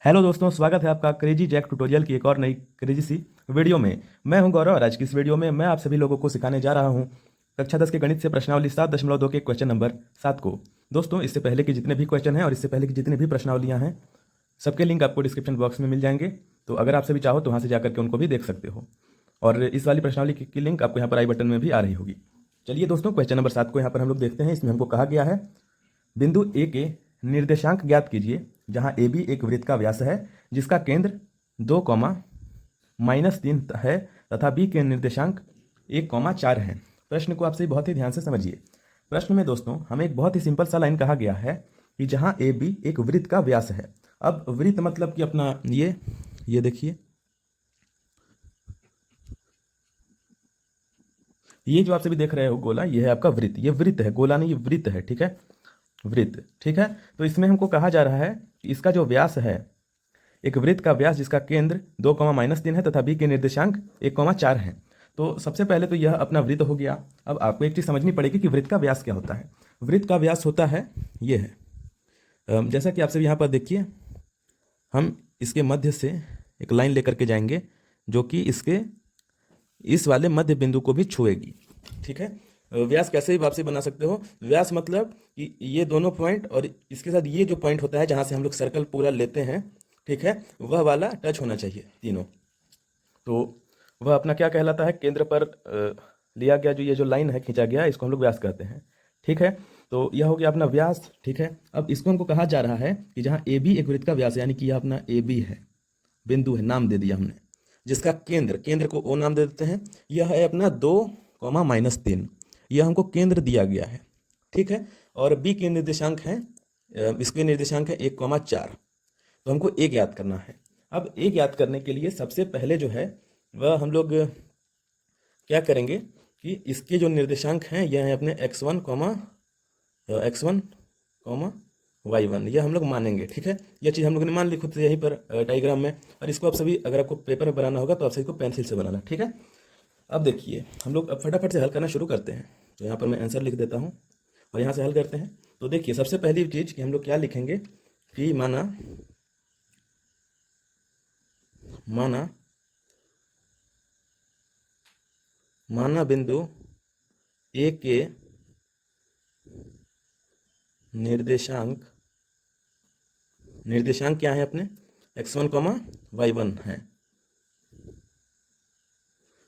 Hello दोस्तों, स्वागत है आपका क्रेजी जैक ट्यूटोरियल की एक और नई क्रेजी सी वीडियो में। मैं हूं गौरव और आज की इस वीडियो में मैं आप सभी लोगों को सिखाने जा रहा हूं कक्षा 10 के गणित से प्रश्नावली 7.2 के क्वेश्चन नंबर 7 को। दोस्तों, इससे पहले के जितने भी क्वेश्चन हैं और इससे पहले की जितनी भी प्रश्नावलियां हैं, सबके लिंक आपको डिस्क्रिप्शन बॉक्स में मिल जाएंगे। तो अगर आप सभी चाहो तो वहाँ से जाकर के उनको भी देख सकते हो, और इस वाली प्रश्नावली की लिंक आपको यहाँ पर आई बटन में भी आ रही होगी। चलिए दोस्तों, क्वेश्चन नंबर 7 को यहाँ पर हम लोग देखते हैं। इसमें हमको कहा गया है बिंदु ए के निर्देशांक ज्ञात कीजिए, जहां ए बी एक वृत्त का व्यास है जिसका केंद्र 2, -3 है तथा बी के निर्देशांक 1, 4 हैं। प्रश्न को आपसे बहुत ही ध्यान से समझिए। प्रश्न में दोस्तों हमें एक बहुत ही सिंपल सा लाइन कहा गया है कि जहां ए बी एक वृत्त का व्यास है। अब वृत्त मतलब कि अपना ये देखिए, ये जो आप सभी देख रहे हो गोला, ये है आपका वृत्त। ये वृत्त है, गोला नहीं, ये वृत्त है। ठीक है, वृत्त। ठीक है, तो इसमें हमको कहा जा रहा है कि इसका जो व्यास है, एक वृत्त का व्यास जिसका केंद्र 2, -3 है तथा बी के निर्देशांक 1, 4 हैं। तो सबसे पहले तो यह अपना वृत्त हो गया। अब आपको एक चीज़ समझनी पड़ेगी कि वृत्त का व्यास क्या होता है। वृत्त का व्यास होता है, ये है, जैसा कि आप सभी यहाँ पर देखिए, हम इसके मध्य से एक लाइन लेकर के जाएंगे जो कि इसके इस वाले मध्य बिंदु को भी छुएगी। ठीक है, व्यास कैसे भी वापसी बना सकते हो। व्यास मतलब कि ये दोनों पॉइंट और इसके साथ ये जो पॉइंट होता है जहां से हम लोग सर्कल पूरा लेते हैं, ठीक है, वह वाला टच होना चाहिए तीनों। तो वह अपना क्या कहलाता है, केंद्र पर लिया गया जो ये जो लाइन है, खींचा गया, इसको हम लोग व्यास कहते हैं। ठीक है, तो यह हो गया अपना व्यास। ठीक है, अब इसको हमको कहा जा रहा है कि जहाँ ए बी एक वृत्त का व्यास है, यानी कि यह अपना ए बी है, बिंदु है, नाम दे दिया हमने, जिसका केंद्र को ओ नाम दे देते हैं। यह है अपना 2, -3, यह हमको केंद्र दिया गया है। ठीक है, और बी के निर्देशांक हैं, इसके निर्देशांक है 1, 4। तो हमको एक याद करना है। अब एक याद करने के लिए सबसे पहले जो है वह हम लोग क्या करेंगे कि इसके जो निर्देशांक हैं यह है अपने x1, यह हम लोग मानेंगे। ठीक है, यह चीज़ हम लोग ने मान ली खुद से यहीं पर डायग्राम में। और इसको आप सभी, अगर आपको पेपर में बनाना होगा तो आप सभी को पेंसिल से बनाना। ठीक है, अब देखिए हम लोग अब फटाफट से हल करना शुरू करते हैं। तो यहाँ पर मैं आंसर लिख देता हूँ और यहाँ से हल करते हैं। तो देखिए, सबसे पहली चीज़ कि हम लोग क्या लिखेंगे कि माना बिंदु ए के निर्देशांक क्या है अपने, x1, y1 है,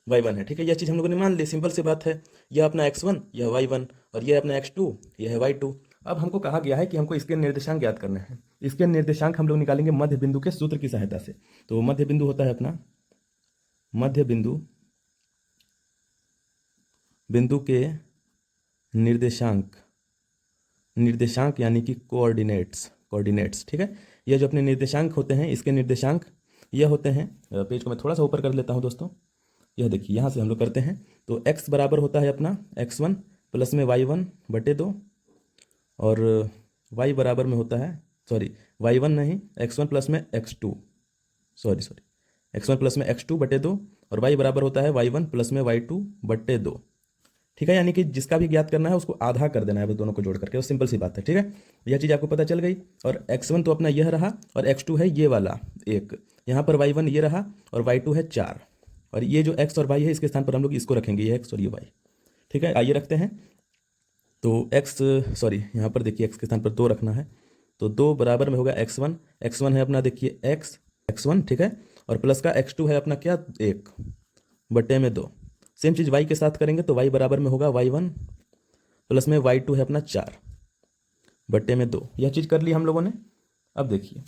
y1 है। ठीक है, यह चीज़ हम लोगों ने मान ली, सिंपल सी बात है। यह अपना x1, यह y1, और यह अपना x2, यह है y2। अब हमको कहा गया है कि हमको इसके निर्देशांक ज्ञात करने हैं। इसके निर्देशांक हम लोग निकालेंगे मध्य बिंदु के सूत्र की सहायता से। तो मध्य बिंदु होता है अपना, मध्य बिंदु के निर्देशांक यानी कि कोऑर्डिनेट्स। ठीक है, यह जो अपने निर्देशांक होते हैं, इसके निर्देशांक यह होते हैं। पेज को मैं थोड़ा सा ऊपर कर लेता हूं दोस्तों। यह देखिए, यहाँ से हम लोग करते हैं। तो x बराबर होता है अपना x1 प्लस में y1/2, और y बराबर में होता है, सॉरी y1 नहीं, x1 प्लस में x2, सॉरी x1 प्लस में x2/2, और y बराबर होता है y1 प्लस में y2/2। ठीक है, यानी कि जिसका भी ज्ञात करना है उसको आधा कर देना है, बस दोनों को जोड़ करके, तो सिंपल सी बात है। ठीक है, यह चीज़ आपको पता चल गई। और x1 तो अपना यह रहा, और x2 है ये वाला एक, यहाँ पर y1 ये रहा, और y2 है 4, और ये जो x और y है इसके स्थान पर हम लोग इसको रखेंगे, ये x और ये y। ठीक है, आइए रखते हैं। तो यहाँ पर देखिए x के स्थान पर 2 रखना है। तो 2 बराबर में होगा x1 है अपना, देखिए x1। ठीक है, और प्लस का x2 है अपना क्या, 1/2। सेम चीज़ y के साथ करेंगे तो y बराबर में होगा y1 प्लस में y2 है अपना 4/2। यह चीज़ कर ली हम लोगों ने। अब देखिए,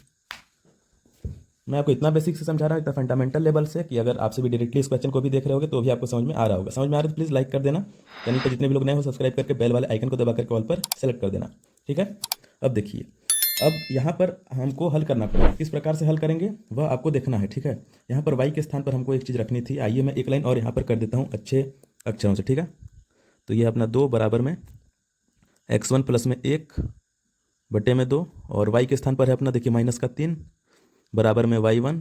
मैं आपको इतना बेसिक से समझा रहा हूँ, इतना फंडामेंटल लेवल से, कि अगर आपसे भी डायरेक्टली इस क्वेश्चन को भी देख रहे होगे तो भी आपको समझ में आ रहा होगा। समझ में आ रहा है तो प्लीज़ लाइक कर देना। चैनल पर जितने भी लोग नए हो सब्सक्राइब करके बेल वाले आइकन को दबा करके ऑल पर सेलेक्ट कर देना। ठीक है, अब देखिए, अब यहाँ पर हमको हल करना पड़ेगा। किस प्रकार से हल करेंगे वह आपको देखना है। ठीक है, यहाँ पर y के स्थान पर हमको एक चीज़ रखनी थी। आइए मैं एक लाइन और यहाँ पर कर देता हूँ अच्छे अक्षरों से। ठीक है, तो ये अपना 2 बराबर में x1 प्लस में 1/2, और y के स्थान पर है अपना, देखिए -3 बराबर में y1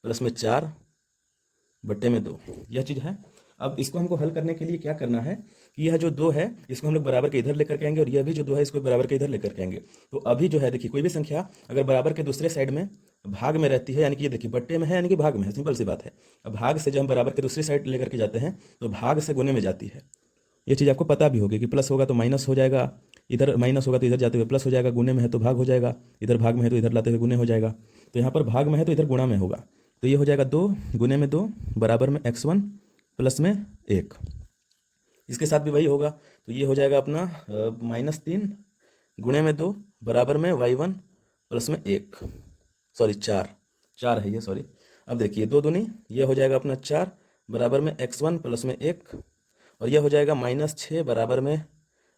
प्लस में 4/2। यह चीज़ है। अब इसको हमको हल करने के लिए क्या करना है कि यह जो 2 है इसको हम लोग बराबर के इधर लेकर के आएंगे और यह भी जो 2 है इसको बराबर के इधर लेकर के आएंगे। तो अभी जो है देखिए कोई भी संख्या अगर बराबर के दूसरे साइड में भाग में रहती है, यानी कि ये देखिए बट्टे में है यानी कि भाग में है, सिंपल सी बात है। अब भाग से जब हम बराबर के दूसरी साइड लेकर के जाते हैं तो भाग से गुने में जाती है। ये चीज़ आपको पता भी होगी कि प्लस होगा तो माइनस हो जाएगा, इधर माइनस होगा तो इधर जाते हुए प्लस हो जाएगा, गुने में है तो भाग हो जाएगा, इधर भाग में है तो इधर लाते हुए गुने हो जाएगा। तो यहाँ पर भाग में है तो इधर गुणा में होगा, तो ये हो जाएगा 2 गुने में 2 बराबर में x1 प्लस में 1। इसके साथ भी वही होगा, तो ये हो जाएगा अपना -3 गुणे में 2 बराबर में y1 प्लस में 1, सॉरी 4 है ये, सॉरी। अब देखिए 2 दूनी ये हो जाएगा अपना 4 बराबर में x1 प्लस में 1, और यह हो जाएगा -6 बराबर में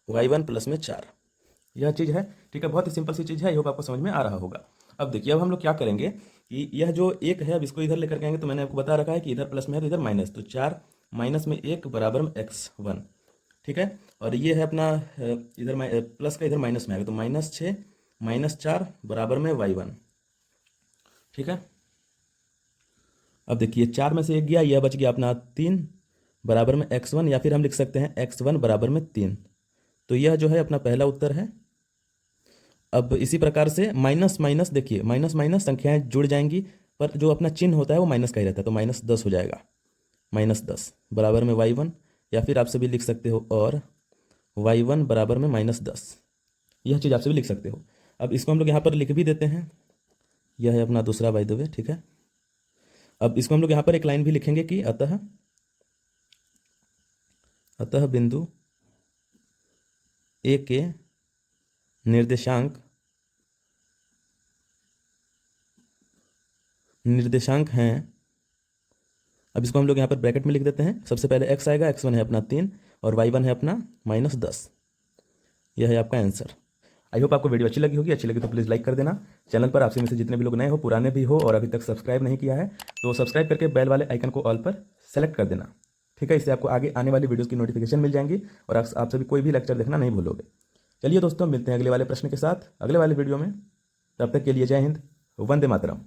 y1 प्लस में 4। यह चीज़ है, ठीक है, बहुत ही सिंपल सी चीज़ है, ये होगा आपको समझ में आ रहा होगा। अब देखिए अब हम लोग क्या करेंगे कि यह जो 1 है अब इसको इधर लेकर के आएंगे, तो मैंने आपको बता रखा है कि इधर प्लस में है तो इधर माइनस, तो 4 माइनस में 1 बराबर में x1, ठीक है। और ये है अपना इधर प्लस का इधर माइनस में आएगा, तो -6 -4 बराबर में y1, ठीक है। अब देखिए 4 में से 1 गया, यह बच गया अपना 3 बराबर में x1, या फिर हम लिख सकते हैं x1 बराबर में 3। तो यह जो है अपना पहला उत्तर है। अब इसी प्रकार से माइनस माइनस, देखिए माइनस माइनस संख्याएं जुड़ जाएंगी, पर जो अपना चिन्ह होता है वो माइनस का ही रहता है, तो -10 हो जाएगा, -10 बराबर में y1, या फिर आपसे भी लिख सकते हो और y1 बराबर में -10, यह चीज़ आपसे भी लिख सकते हो। अब इसको हम लोग यहाँ पर लिख भी देते हैं, यह है अपना दूसरा बाय द वे, ठीक है। अब इसको हम लोग यहाँ पर एक लाइन भी लिखेंगे कि अतः बिंदु ए के निर्देशांक हैं। अब इसको हम लोग यहाँ पर ब्रैकेट में लिख देते हैं। सबसे पहले x आएगा, x1 है अपना 3 और y1 है अपना -10। यह है आपका आंसर। आई होप आपको वीडियो अच्छी लगी होगी। अच्छी लगी तो प्लीज़ लाइक कर देना। चैनल पर आपसे में से जितने भी लोग नए हो, पुराने भी हो और अभी तक सब्सक्राइब नहीं किया है, तो सब्सक्राइब करके बेल वाले आइकन को ऑल पर सेलेक्ट कर देना, ठीक है। इससे आपको आगे आने वाली वीडियोज़ की नोटिफिकेशन मिल जाएंगी और आप सभी कोई भी लेक्चर देखना नहीं भूलोगे। चलिए दोस्तों, मिलते हैं अगले वाले प्रश्न के साथ अगले वाले वीडियो में। तब तक के लिए जय हिंद, वंदे मातरम।